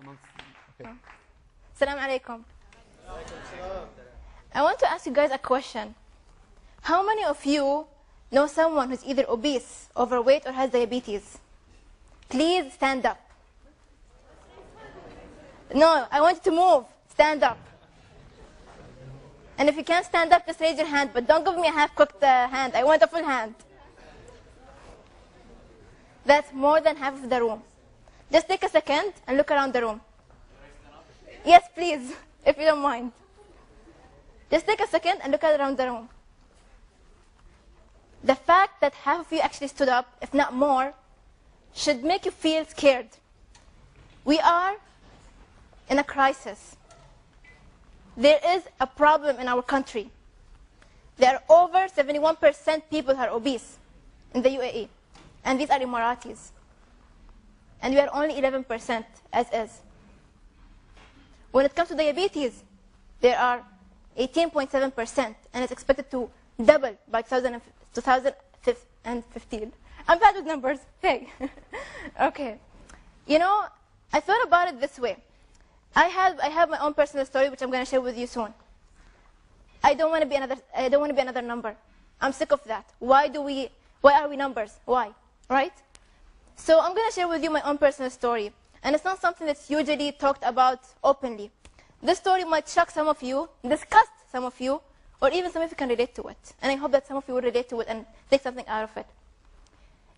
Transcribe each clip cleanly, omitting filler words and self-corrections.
Okay. Assalamu alaikum. I want to ask you guys a question. How many of you know someone who's either obese, overweight, or has diabetes? Please stand up. No, I want you to move. Stand up. And if you can't stand up, just raise your hand. But don't give me a half-cooked hand. I want a full hand. That's more than half of the room. Just take a second and look around the room. Yes, please, if you don't mind. Just take a second and look around the room. The fact that half of you actually stood up, if not more, should make you feel scared. We are in a crisis. There is a problem in our country. There are over 71% people who are obese in the UAE. And these are Emiratis. And we are only 11% as is. When it comes to diabetes, there are 18.7%, and it's expected to double by 2015. I'm bad with numbers. Hey. Okay. You know, I thought about it this way. I have my own personal story, which I'm going to share with you soon. I don't want to be another number. I'm sick of that. Why are we numbers? Why? Right? So I'm going to share with you my own personal story. And it's not something that's usually talked about openly. This story might shock some of you, disgust some of you, or even some of you can relate to it. And I hope that some of you will relate to it and take something out of it.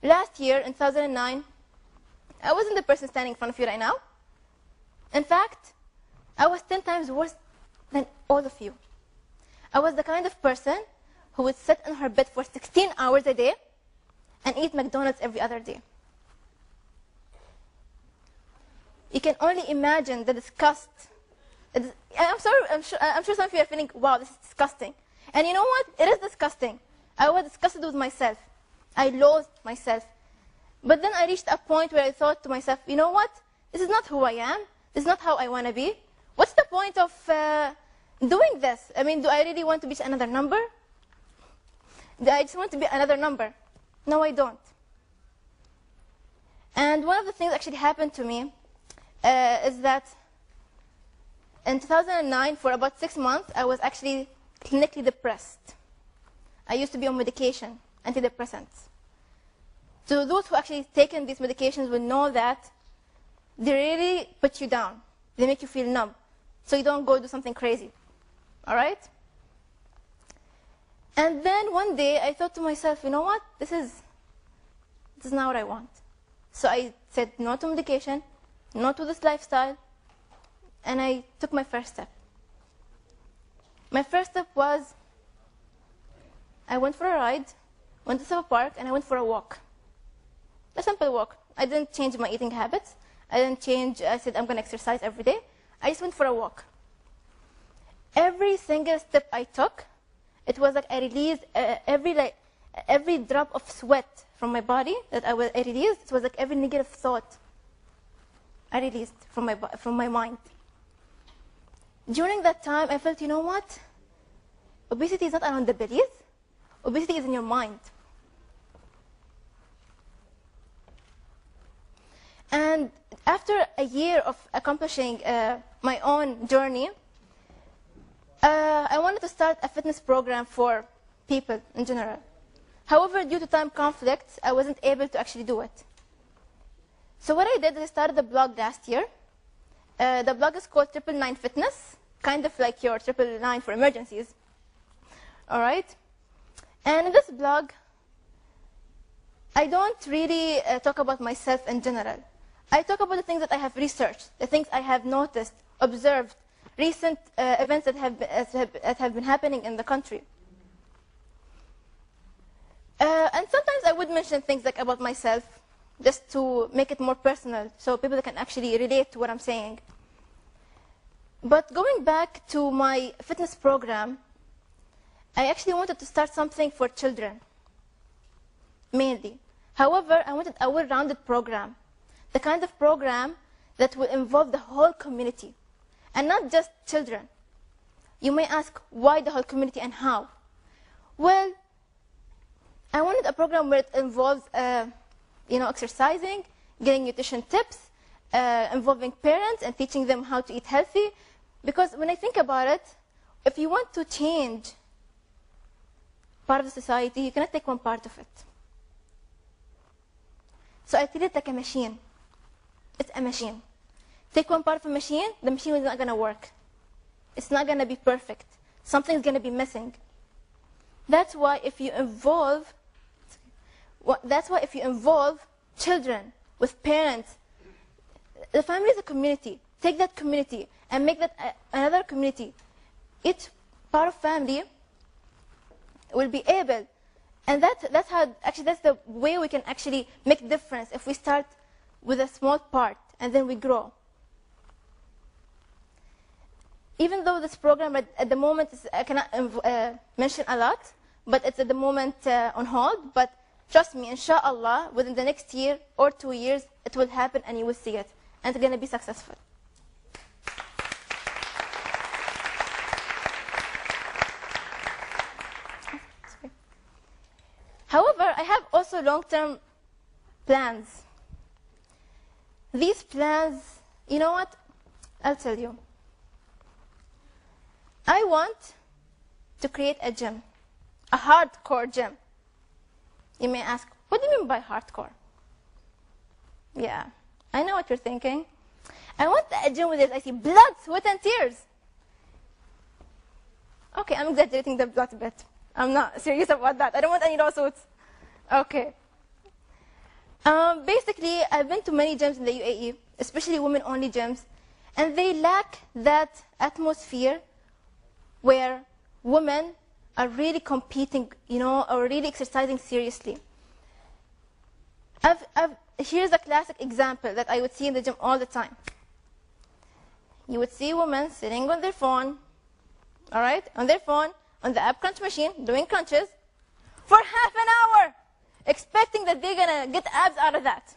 Last year, in 2009, I wasn't the person standing in front of you right now. In fact, I was 10 times worse than all of you. I was the kind of person who would sit in her bed for 16 hours a day and eat McDonald's every other day. You can only imagine the disgust. I'm sure some of you are feeling, wow, this is disgusting. And you know what? It is disgusting. I was disgusted with myself. I loathed myself. But then I reached a point where I thought to myself, you know what? This is not who I am. This is not how I want to be. What's the point of doing this? I mean, do I really want to be another number? Do I just want to be another number? No, I don't. And one of the things that actually happened to me is that in 2009, for about 6 months, I was actually clinically depressed. I used to be on medication, antidepressants. So those who actually taken these medications will know that they really put you down. They make you feel numb, so you don't go do something crazy. All right? And then one day, I thought to myself, you know what? This is not what I want. So I said no to medication, no to this lifestyle, and I took my first step. My first step was I went for a ride, went to Silver Park, and I went for a walk. A simple walk. I didn't change my eating habits. I said I'm going to exercise every day. I just went for a walk. Every single step I took, it was like I released every drop of sweat from my body that I released. It was like every negative thought I released from my mind. During that time, I felt, you know what? Obesity is not around the bellies. Obesity is in your mind. And after a year of accomplishing my own journey, I wanted to start a fitness program for people in general. However, due to time conflicts, I wasn't able to actually do it. So what I did is I started a blog last year. The blog is called 999 Fitness, kind of like your 999 for emergencies. All right? And in this blog, I don't really talk about myself in general. I talk about the things that I have researched, the things I have noticed, observed, recent events that have been happening in the country. And sometimes I would mention things like about myself, just to make it more personal, so people can actually relate to what I'm saying. But going back to my fitness program, I actually wanted to start something for children, mainly. However, I wanted a well-rounded program, the kind of program that will involve the whole community, and not just children. You may ask, why the whole community and how? Well, I wanted a program where it involves exercising, getting nutrition tips, involving parents and teaching them how to eat healthy. Because when I think about it, if you want to change part of the society, you cannot take one part of it. So I treat it like a machine. It's a machine. Take one part of a machine, the machine is not going to work. It's not going to be perfect. Something's going to be missing. That's why if you involve children with parents, the family is a community. Take that community and make that another community. Each part of family will be able, and that's the way we can actually make a difference if we start with a small part and then we grow. Even though this program at the moment I cannot mention a lot, but it's at the moment on hold. But trust me, inshallah, within the next year or 2 years, it will happen and you will see it. And it's going to be successful. However, I have also long-term plans. These plans, you know what? I'll tell you. I want to create a gym, a hardcore gym. You may ask, what do you mean by hardcore? Yeah, I know what you're thinking. I want a gym with this. I see blood, sweat, and tears. Okay, I'm exaggerating the blood a bit. I'm not serious about that. I don't want any lawsuits. Okay. Basically, I've been to many gyms in the UAE, especially women-only gyms, and they lack that atmosphere where women are really competing, or really exercising seriously. Here's a classic example that I would see in the gym all the time. You would see women sitting on their phone, all right, on their phone, on the ab crunch machine, doing crunches for half an hour, expecting that they're going to get abs out of that.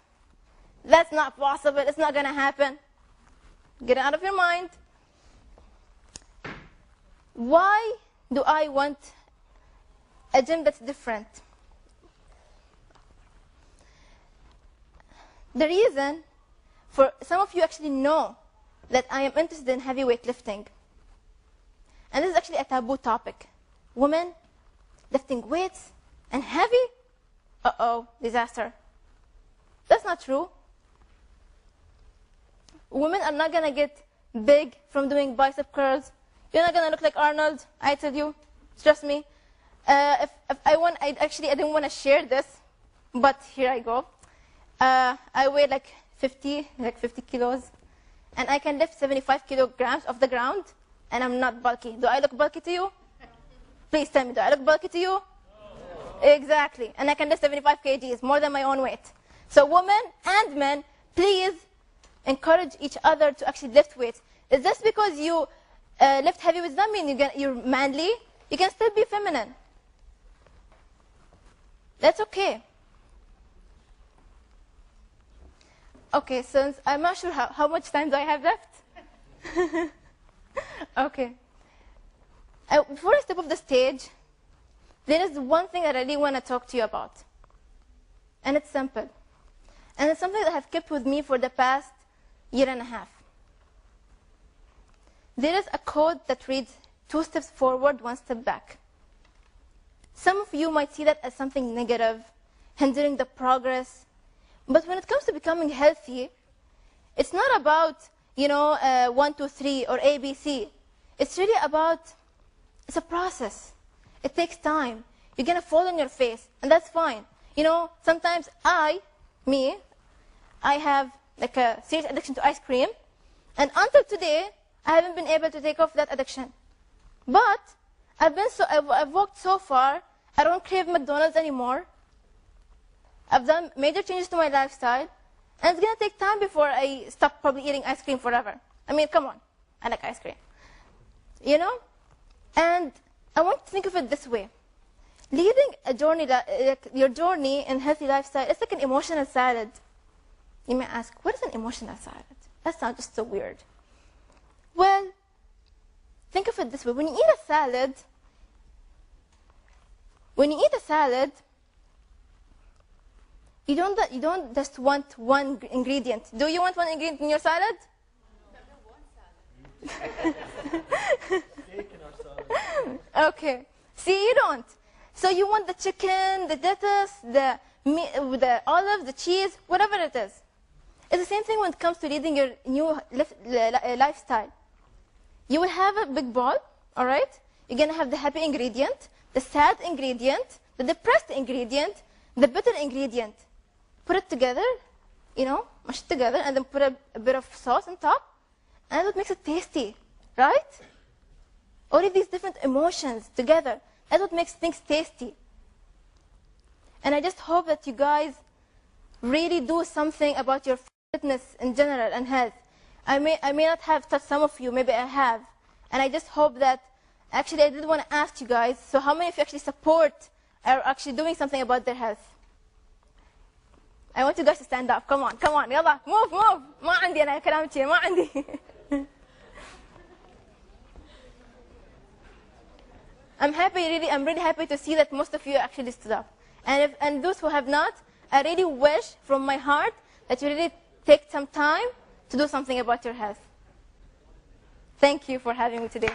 That's not possible. It's not going to happen. Get it out of your mind. Why do I want a gym that's different? The reason, for some of you actually know that I am interested in heavyweight lifting. And this is actually a taboo topic. Women lifting weights and heavy? Uh-oh, disaster. That's not true. Women are not going to get big from doing bicep curls. You're not going to look like Arnold, I tell you. Trust me. I didn't want to share this, but here I go. I weigh like 50 kilos, and I can lift 75 kilograms off the ground, and I'm not bulky. Do I look bulky to you? Please tell me, do I look bulky to you? No. Exactly. And I can lift 75 kgs, more than my own weight. So women and men, please encourage each other to actually lift weights. Is this because you lift heavy weights doesn't mean you're manly? You can still be feminine. That's okay. Okay, since I'm not sure how much time do I have left? Okay. Before I step off the stage, there is one thing that I really want to talk to you about. And it's simple. And it's something that I have kept with me for the past year and a half. There is a code that reads 2 steps forward, 1 step back. Some of you might see that as something negative, hindering the progress. But when it comes to becoming healthy, it's not about, 1, 2, 3 or ABC. It's really about, it's a process. It takes time. You're going to fall on your face, and that's fine. Sometimes I have like a serious addiction to ice cream, and until today, I haven't been able to take off that addiction. But I've walked so far, I don't crave McDonald's anymore. I've done major changes to my lifestyle, and it's going to take time before I stop probably eating ice cream forever. I mean, come on. I like ice cream. And I want to think of it this way. Leading a journey, your journey in healthy lifestyle, it's like an emotional salad. You may ask, what is an emotional salad? That sounds just so weird. Well, think of it this way. When you eat a salad, You don't just want one ingredient. Do you want one ingredient in your salad? Okay. See, you don't. So you want the chicken, the lettuce, the meat, the olives, the cheese, whatever it is. It's the same thing when it comes to leading your new lifestyle. You will have a big bowl, all right? You're going to have the happy ingredient, the sad ingredient, the depressed ingredient, the bitter ingredient. Put it together, mash it together, and then put a bit of sauce on top, and that's what makes it tasty, right? All of these different emotions together, that's what makes things tasty. And I just hope that you guys really do something about your fitness in general and health. I may not have touched some of you, maybe I have. And I just hope that, actually I did want to ask you guys, so how many of you actually support or actually doing something about their health? I want you guys to stand up. Come on, يلا, move. ما عندي أنا كلام كذي, ما عندي. I'm really happy to see that most of you actually stood up. And those who have not, I really wish from my heart that you really take some time to do something about your health. Thank you for having me today.